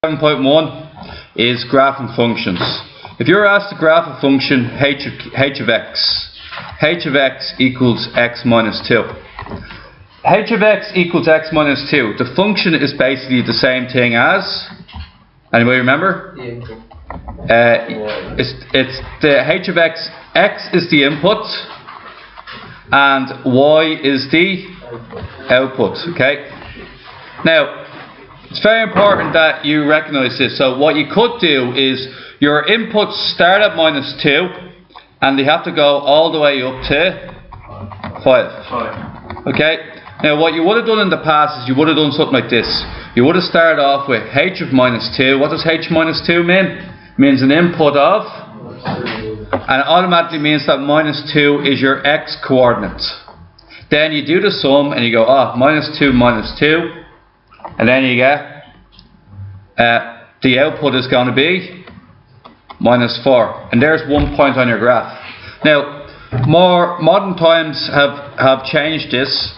7.1 is graphing functions. If you're asked to graph a function h of x equals x minus 2. H of x equals x minus 2. The function is basically the same thing as, anybody remember? It's the h of x is the input and y is the output. Okay. Now, it's very important that you recognize this. So what you could do is your inputs start at minus 2 and they have to go all the way up to 5. Okay? Now what you would have done in the past is you would have done something like this. You would have started off with h of minus 2. What does h minus 2 mean? It means an input of, and it automatically means that minus 2 is your x coordinate. Then you do the sum and you go, minus 2 minus 2. And then you get the output is going to be minus 4. And there's 1 point on your graph. Now, more modern times have changed this.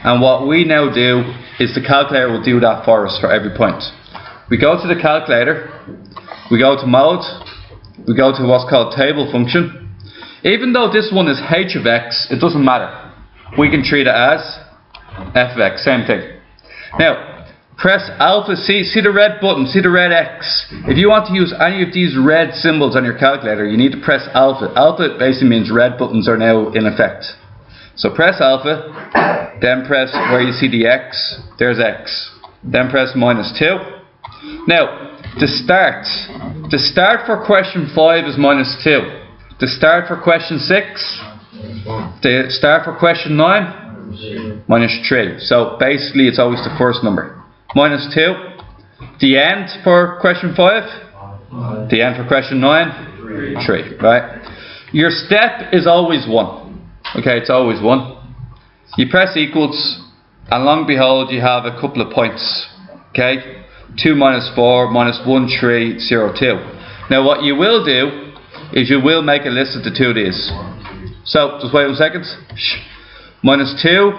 And what we now do is the calculator will do that for us for every point. We go to the calculator. We go to mode. We go to what's called table function. Even though this one is h of x, it doesn't matter. We can treat it as f of x, same thing. Now, press alpha, see the red button, see the red X. If you want to use any of these red symbols on your calculator, you need to press alpha. Alpha basically means red buttons are now in effect. So press alpha, then press where you see the X, there's X. Then press minus 2. Now, the start for question 5 is minus 2. The start for question 6, the start for question 9, minus 3. So basically it's always the first number. Minus 2. The end for question 5. The end for question 9. 3. Right? Your step is always 1. Okay, it's always 1. You press equals, and long and behold, you have a couple of points. Okay? 2 minus 4, minus 1, 3, 0, 2. Now what you will do is you will make a list of the two of these. So, just wait 1 second. Minus 2,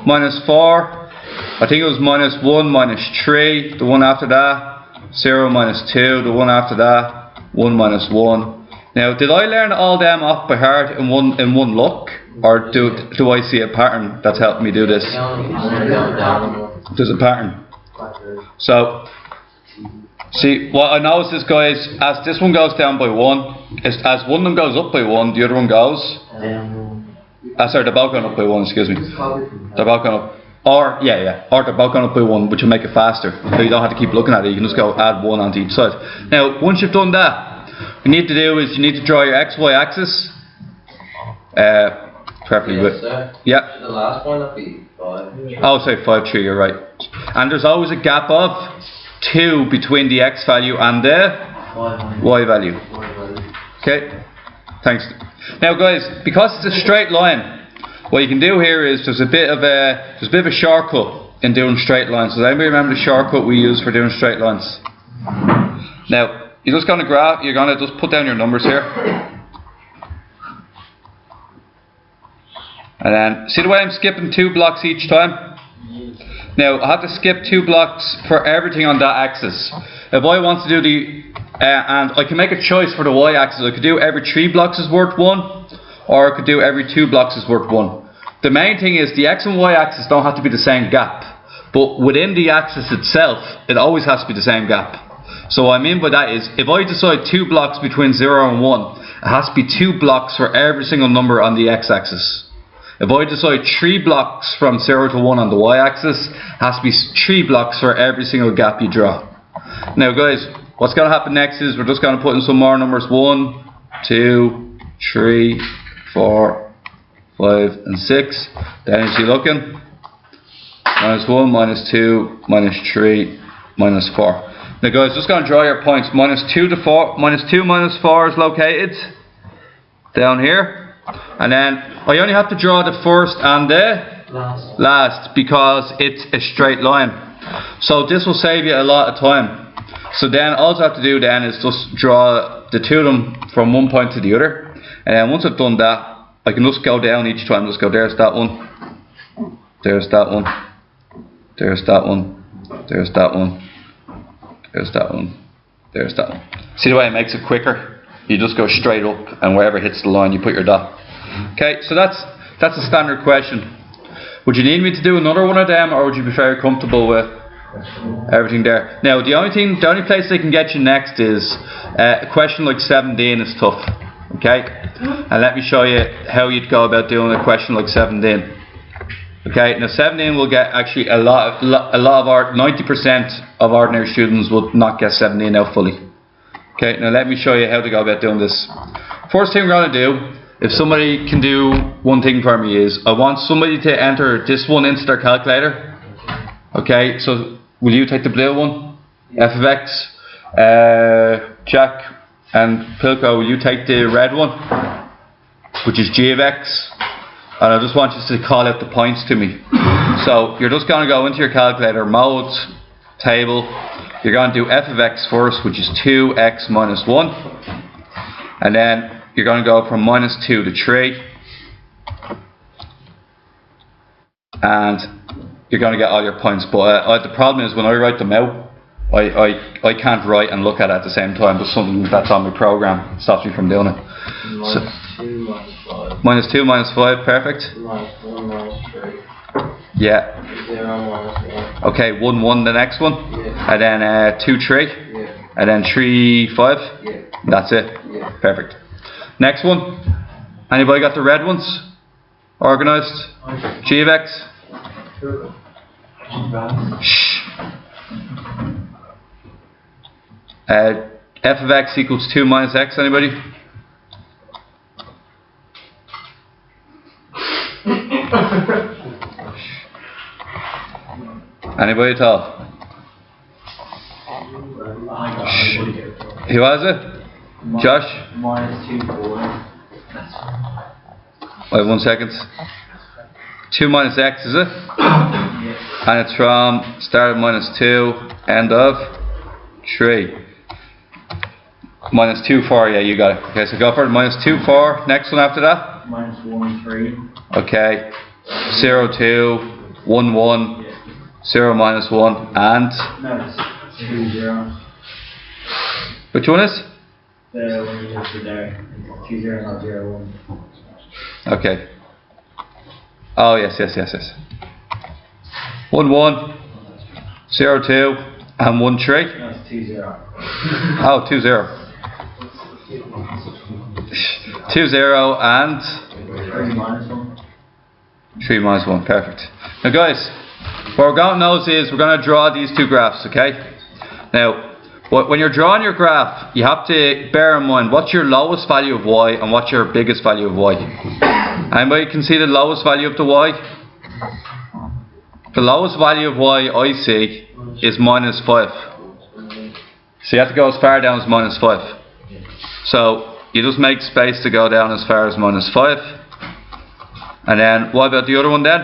minus 4. I think it was minus 1, minus 3, the one after that, 0, minus 2, the one after that, 1, minus 1. Now, did I learn all them off by heart in one look, or do I see a pattern that's helped me do this? There's a pattern. So, see, what I noticed is, guys, as this one goes down by 1, as one of them goes up by 1, the other one goes. Sorry, they're both going up by 1, excuse me. They're both going up. Or they're both going up by 1, which will make it faster. So you don't have to keep looking at it, you can just go add 1 onto each side. Now, once you've done that, what you need to do is you need to draw your XY axis. Preferably with. Yeah. The last one will be 5. Oh, sorry, 5, 3, you're right. And there's always a gap of 2 between the X value and the Y value. Okay? Thanks. Now, guys, because it's a straight line, what you can do here is there's a bit of a shortcut in doing straight lines. Does anybody remember the shortcut we use for doing straight lines? Now, you're just going to graph. You're going to just put down your numbers here, and then see the way I'm skipping 2 blocks each time. Now I have to skip 2 blocks for everything on that axis. If I want to do the and I can make a choice for the y-axis. I could do every 3 blocks is worth 1. Or I could do every 2 blocks is worth 1. The main thing is the x and y axis don't have to be the same gap. But within the axis itself, it always has to be the same gap. So what I mean by that is, if I decide 2 blocks between 0 and 1, it has to be 2 blocks for every single number on the x-axis. If I decide 3 blocks from 0 to 1 on the y-axis, it has to be 3 blocks for every single gap you draw. Now guys, what's going to happen next is we're just going to put in some more numbers. 1, 2, 3, 4, 5 and 6. Then as you're looking, minus 1, minus 2, minus 3, minus 4. Now guys, just going to draw your points. Minus 2 to 4, minus 2 minus 4 is located down here. And then I only have to draw the first and the last because it's a straight line. So this will save you a lot of time. So then all I have to do then is just draw the two of them from one point to the other. And then once I've done that, I can just go down each time. Just go, there's that one, there's that one, there's that one, there's that one, There's that one. There's that one. See the way it makes it quicker? You just go straight up, and wherever hits the line, you put your dot. Okay, so that's a standard question. Would you need me to do another one of them, or would you be very comfortable with everything there? Now, the only place they can get you next is a question like 17 is tough. Okay, and let me show you how you'd go about doing a question like 17. Okay, now 17 will get actually a lot of our 90% of ordinary students would not get 17 out fully. Okay, now let me show you how to go about doing this. First thing we're going to do, if somebody can do one thing for me, is I want somebody to enter this one into their calculator. Okay, so will you take the blue one? F of x. Jack and Pilco, will you take the red one, which is g of x? And I just want you to call out the points to me. So you're just going to go into your calculator, mode, table. You're going to do f of x first, which is 2x minus 1. And then you're going to go from minus 2 to 3. And you're going to get all your points. But the problem is when I write them out, I can't write and look at it at the same time. There's something that's on my program stops me from doing it. Minus 2 minus 5, perfect. Minus 1 minus 3. Yeah. 0 minus 1. Okay, 1 1 the next one. Yeah. And then 2 3. Yeah. And then 3 5. Yeah. That's it. Yeah. Perfect. Next one. Anybody got the red ones? Organised? G of x? Shh. F of x equals 2 minus x, anybody? Anybody at all? Who was it? Josh? Minus 2 4. Wait 1 second. 2 minus x, is it? Yeah. And it's from start of minus 2, end of 3. Minus 2 4, yeah, you got it. Okay, so go for it. Minus 2 4. Next one after that? Minus 1 3. Okay. 0 2 1 1. 0 minus 1 and No, it's 2 0. which one is? The one you just did there. 2 0, not 0 1. Okay. Oh yes. 1 1 0 2 and 1 3. No, it's 2 0. Oh 2 0. 2 0 and 3 minus 1. 3 minus 1. Perfect. Now guys, what we're going to know is we're going to draw these two graphs, okay? Now, when you're drawing your graph, you have to bear in mind what's your lowest value of y and what's your biggest value of y. Anybody can see the lowest value of the y? The lowest value of y I see is minus 5. So you have to go as far down as minus 5. So you just make space to go down as far as minus 5. And then what about the other one then?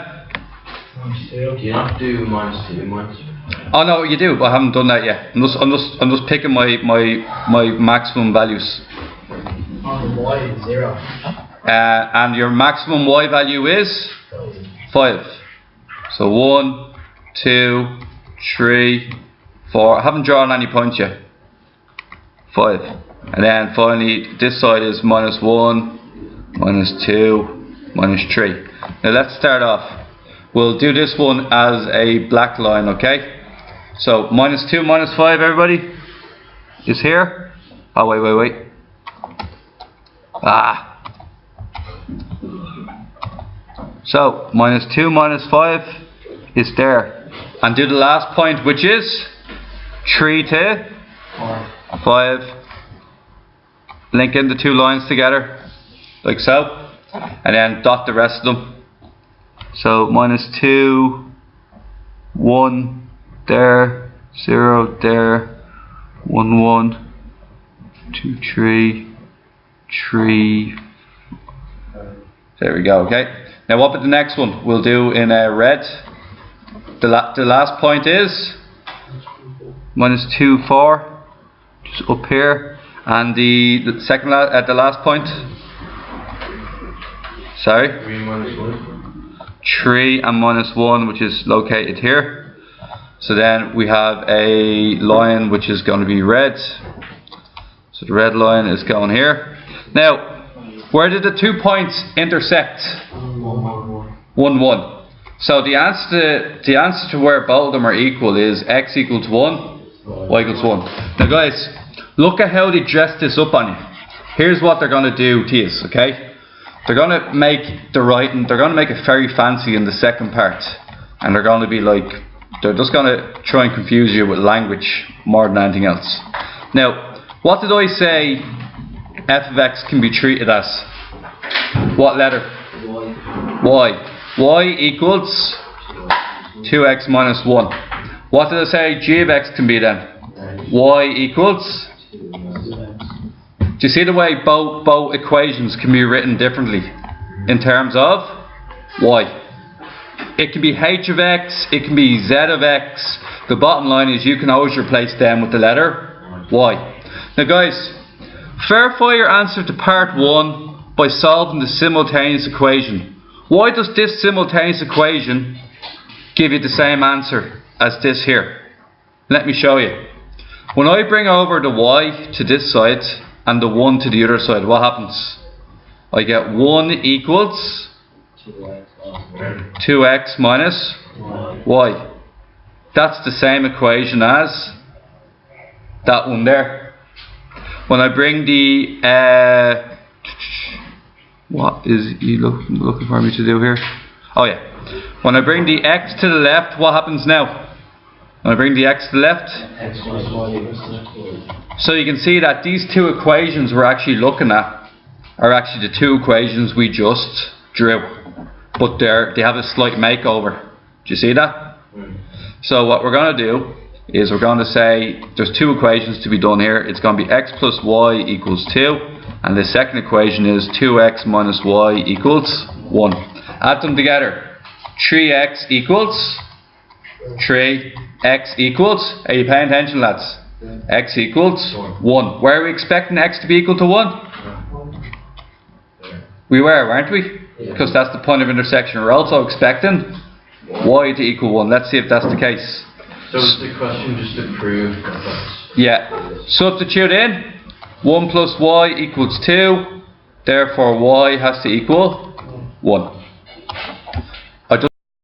You have to do minus 2 minus 2. Oh no, you do, but I haven't done that yet. I'm just picking my maximum values. On the y is 0. And your maximum y value is 5. So 1, 2, 3, 4. I haven't drawn any points yet. 5. And then finally this side is minus 1, minus 2, minus 3. Now let's start off. We'll do this one as a black line, okay? So minus 2 minus 5, everybody is here. Oh wait. So minus 2 minus 5 is there. And do the last point, which is 3 to 5. Link in the two lines together, like so. And then dot the rest of them. So minus 2, 1 there, 0 there, 1 1, 2 3, 3. There we go. Okay. Now what about the next one? We'll do in red. The last point is minus 2 4, just up here, and the second at the last point. Sorry. 3 minus 1. 3 and minus 1, which is located here. So then we have a line which is going to be red. So the red line is going here. Now, where did the 2 points intersect? 1, 1. So the answer to where both of them are equal is x equals 1, y equals 1. Now guys, look at how they dress this up on you. Here's what they're going to do to you, okay? They're going to make the writing, they're going to make it very fancy in the second part. And they're going to be like, they're just going to try and confuse you with language more than anything else. Now, what did I say f of x can be treated as? What letter? Y. Y equals 2x minus 1. What did I say g of x can be then? Y equals? Do you see the way both equations can be written differently in terms of y? It can be h of x, it can be z of x. The bottom line is you can always replace them with the letter y. Now guys, verify your answer to part 1 by solving the simultaneous equation. Why does this simultaneous equation give you the same answer as this here? Let me show you. When I bring over the y to this side and the 1 to the other side, what happens? I get 1 equals 2x minus y. That's the same equation as that one there. When I bring the what is he looking for me to do here? Oh yeah. When I bring the x to the left, what happens now? When I bring the x to the left, so you can see that these two equations we're actually looking at are actually the two equations we just drew, but they have a slight makeover. Do you see that? So what we're going to do is we're going to say there's two equations to be done here. It's going to be x plus y equals 2, and the second equation is 2x minus y equals 1. Add them together. 3x equals 3x equals, are you paying attention lads? X equals 1. Where are we expecting x to be equal to 1? We were, weren't we? Because that's the point of intersection. We're also expecting y to equal 1. Let's see if that's the case. So is the question just to prove that that's... Yeah. Substitute in. 1 plus y equals 2. Therefore y has to equal 1.